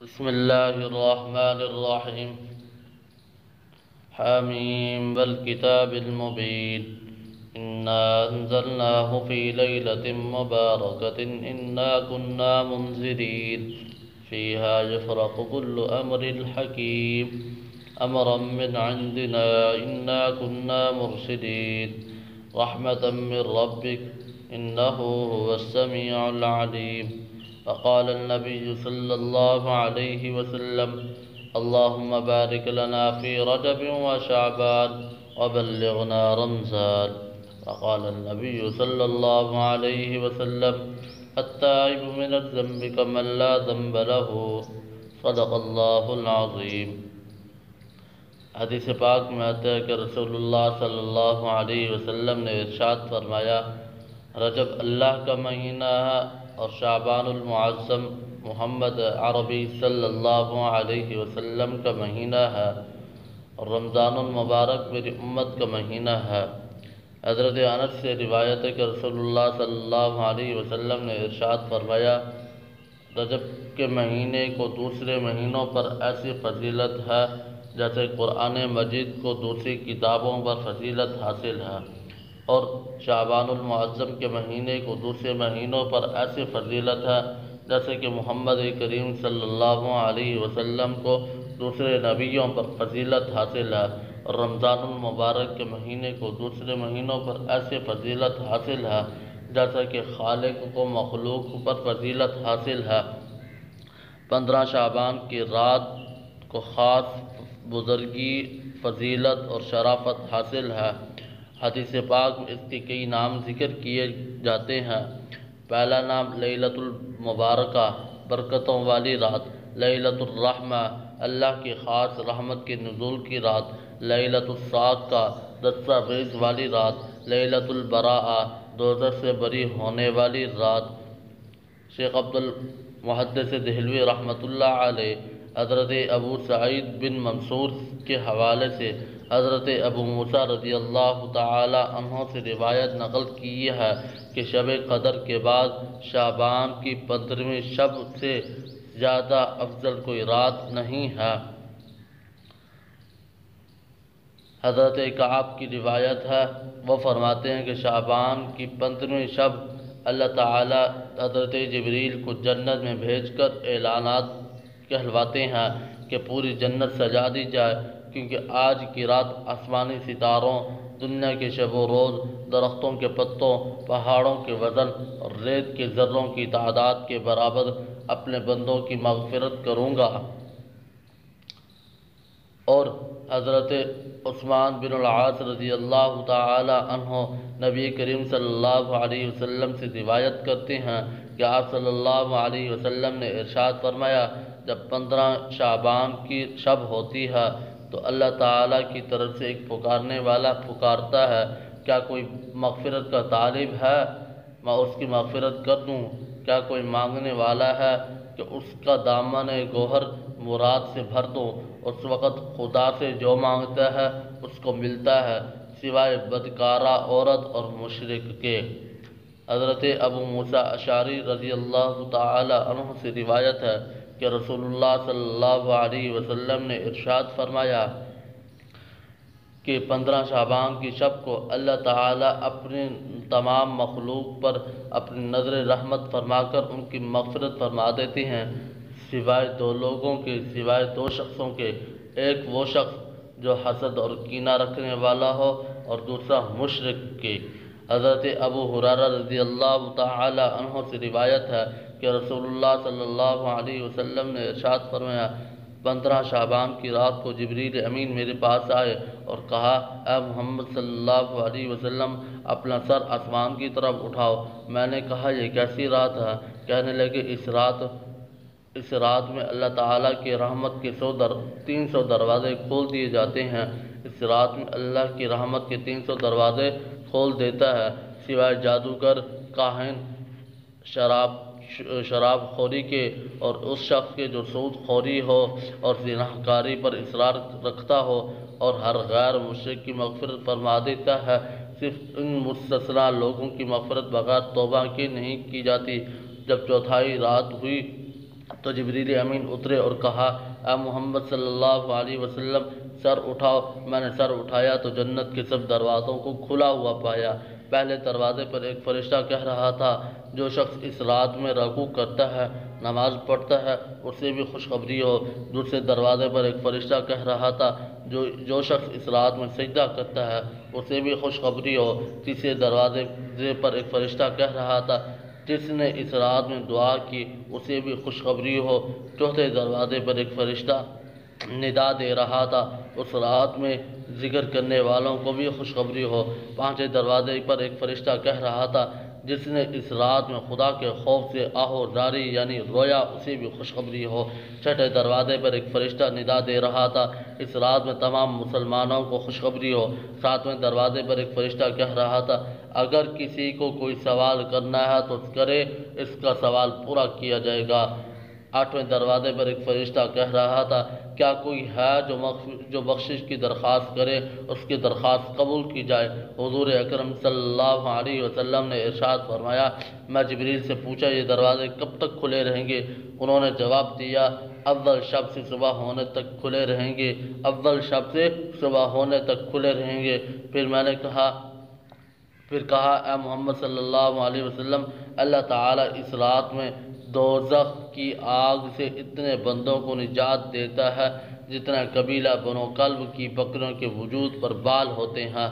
بسم الله الرحمن الرحيم. حميم والكتاب المبين إنا أنزلناه في ليلة مباركة إنا كنا منذرين فيها يفرق كل أمر حكيم أمرا من عندنا إنا كنا مرسلين رحمة من ربك إنه هو السميع العليم. فقال النبي صلى الله عليه وسلم اللهم بارك لنا في رجب وشعبان وبلغنا رمضان. وقال النبي صلى الله عليه وسلم التائب من الذنب كمن لا ذنب له صدق الله العظيم. حدیث پاک میں آتا ہے کہ رسول اللہ صلی اللہ علیہ وسلم نے ارشاد فرمایا رجب اللہ کا مہینہ ہے اور شعبان المعظم محمد عربی صلی اللہ علیہ وسلم کا مہینہ ہے اور رمضان المبارک میری امت کا مہینہ ہے۔ حضرت انس سے روایت ہے کہ رسول اللہ صلی اللہ علیہ وسلم نے ارشاد فرمایا رجب کے مہینے کو دوسرے مہینوں پر ایسی فضیلت ہے جیسے قرآن مجید کو دوسری کتابوں پر فضیلت حاصل ہے، اور شعبان المعظم کے مہینے کو دوسرے مہینوں پر ایسی فضیلت ہے جیسے کہ محمد کریم صلی اللہ علیہ وسلم کو دوسرے نبیوں پر فضیلت حاصل ہے، اور رمضان المبارک کے مہینے کو دوسرے مہینوں پر ایسی فضیلت حاصل ہے جیسا کہ خالق کو مخلوق پر فضیلت حاصل ہے۔ 15 شعبان کی رات کو خاص بزرگی، فضیلت اور شرافت حاصل ہے۔ حدیث پاک میں اس کے کئی نام ذکر کیے جاتے ہیں۔ پہلا نام لیلۃ المبارکہ برکتوں والی رات، لیلۃ الرحمہ اللہ کی خاص رحمت کے نزول کی رات، لیلۃ الصاعقہ دستاویز والی رات، لیلۃ البراءہ دوزخ سے بری ہونے والی رات۔ شیخ عبد المحدث دہلوی رحمۃ اللہ علیہ حضرت ابو سعید بن منصور کے حوالے سے حضرت ابو موسیٰ رضی اللہ تعالی عنہ سے روایت نقل کی ہے کہ شب قدر کے بعد شعبان کی 15ویں شب سے زیادہ افضل کوئی رات نہیں ہے۔ حضرت کعب کی روایت ہے، وہ فرماتے ہیں کہ شعبان کی 15ویں شب اللہ تعالی حضرت جبریل کو جنت میں بھیج کر اعلانات کہلواتے ہیں کہ پوری جنت سجا دی جائے، کیونکہ آج کی رات آسمانی ستاروں، دنیا کے شب و روز، درختوں کے پتوں، پہاڑوں کے وزن اور ریت کے ذروں کی تعداد کے برابر اپنے بندوں کی مغفرت کروں گا۔ اور حضرت عثمان بن العاص رضی اللہ تعالی عنہ نبی کریم صلی اللہ علیہ وسلم سے روایت کرتے ہیں کہ آپ صلی اللہ علیہ وسلم نے ارشاد فرمایا جب 15 شعبان کی شب ہوتی ہے تو اللہ تعالیٰ کی طرف سے ایک پکارنے والا پکارتا ہے کیا کوئی مغفرت کا طالب ہے میں اس کی مغفرت کر دوں، کیا کوئی مانگنے والا ہے کہ اس کا دامن گوہر مراد سے بھر دوں۔ اس وقت خدا سے جو مانگتا ہے اس کو ملتا ہے سوائے بدکارہ عورت اور مشرک کے۔ حضرت ابو موسیٰ اشعری رضی اللہ تعالی عنہ سے روایت ہے کہ رسول اللہ صلی اللہ علیہ وسلم نے ارشاد فرمایا کہ 15 شعبان کی شب کو اللہ تعالیٰ اپنے تمام مخلوق پر اپنی نظر رحمت فرما کر ان کی مغفرت فرما دیتے ہیں سوائے 2 لوگوں کے، سوائے 2 شخصوں کے، ایک وہ شخص جو حسد اور کینہ رکھنے والا ہو اور دوسرا مشرک کے۔ حضرت ابو ہریرہ رضی اللہ تعالی عنہ سے روایت ہے کہ رسول اللہ صلی اللہ علیہ وسلم نے ارشاد فرمایا 15 شعبان کی رات کو جبریل امین میرے پاس آئے اور کہا اے محمد صلی اللہ علیہ وسلم اپنا سر آسمان کی طرف اٹھاؤ۔ میں نے کہا یہ کیسی رات ہے؟ کہنے لگے اس رات میں اللہ تعالیٰ کی رحمت کے 300 دروازے کھول دیے جاتے ہیں۔ اس رات میں اللہ کی رحمت کے 300 دروازے کھول دیتا ہے سوائے جادوگر، کاہن، شراب خوری کے اور اس شخص کے جو سود خوری ہو اور زنا کاری پر اصرار رکھتا ہو، اور ہر غیر مشرک کی مغفرت فرما دیتا ہے۔ صرف ان مستثنیٰ لوگوں کی مغفرت بغیر توبہ کے نہیں کی جاتی۔ جب چوتھائی رات ہوئی تو جبریل امین اترے اور کہا اے محمد صلی اللہ علیہ وسلم سر اٹھاؤ۔ میں نے سر اٹھایا تو جنت کے سب دروازوں کو کھلا ہوا پایا۔ پہلے دروازے پر ایک فرشتہ کہہ رہا تھا جو شخص اس رات میں رکوع کرتا ہے، نماز پڑھتا ہے، اسے بھی خوشخبری ہو۔ دوسرے دروازے پر ایک فرشتہ کہہ رہا تھا جو شخص اس رات میں سجدہ کرتا ہے، اسے بھی خوشخبری ہو۔ تیسرے دروازے پر ایک فرشتہ کہہ رہا تھا جس نے اس رات میں دعا کی، اسے بھی خوشخبری ہو۔ چوتھے دروازے پر ایک فرشتہ ندا دے رہا تھا، اس رات میں ذکر کرنے والوں کو بھی خوشخبری ہو۔ پانچویں دروازے پر ایک فرشتہ کہہ رہا تھا جس نے اس رات میں خدا کے خوف سے آہوزاری یعنی رویا، اسے بھی خوشخبری ہو۔ چھٹے دروازے پر ایک فرشتہ ندا دے رہا تھا، اس رات میں تمام مسلمانوں کو خوشخبری ہو۔ ساتویں دروازے پر ایک فرشتہ کہہ رہا تھا اگر کسی کو کوئی سوال کرنا ہے تو کرے، اس کا سوال پورا کیا جائے گا۔ آٹھویں دروازے پر ایک فرشتہ کہہ رہا تھا کیا کوئی ہے جو بخشش کی درخواست کرے، اس کی درخواست قبول کی جائے۔ حضور اکرم صلی اللہ علیہ وسلم نے ارشاد فرمایا میں جبریل سے پوچھا یہ دروازے کب تک کھلے رہیں گے؟ انہوں نے جواب دیا اول شب سے صبح ہونے تک کھلے رہیں گے، اول شب سے صبح ہونے تک کھلے رہیں گے۔ پھر میں نے کہا اے محمد صلی اللہ علیہ وسلم اللہ تعالیٰ اس رات میں دوزخ کی آگ سے اتنے بندوں کو نجات دیتا ہے جتنا قبیلہ بنو کلب کی بکریوں کے وجود پر بال ہوتے ہیں۔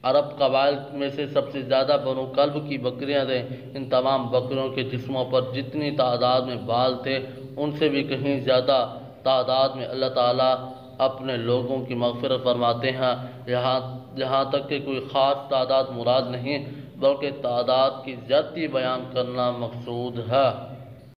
عرب قبائل میں سے سب سے زیادہ بنو کلب کی بکریاں تھیں۔ ان تمام بکریوں کے جسموں پر جتنی تعداد میں بال تھے ان سے بھی کہیں زیادہ تعداد میں اللہ تعالیٰ اپنے لوگوں کی مغفرت فرماتے ہیں۔ یہاں تک کہ کوئی خاص تعداد مراد نہیں بلکہ تعداد کی زیادتی بیان کرنا مقصود ہے۔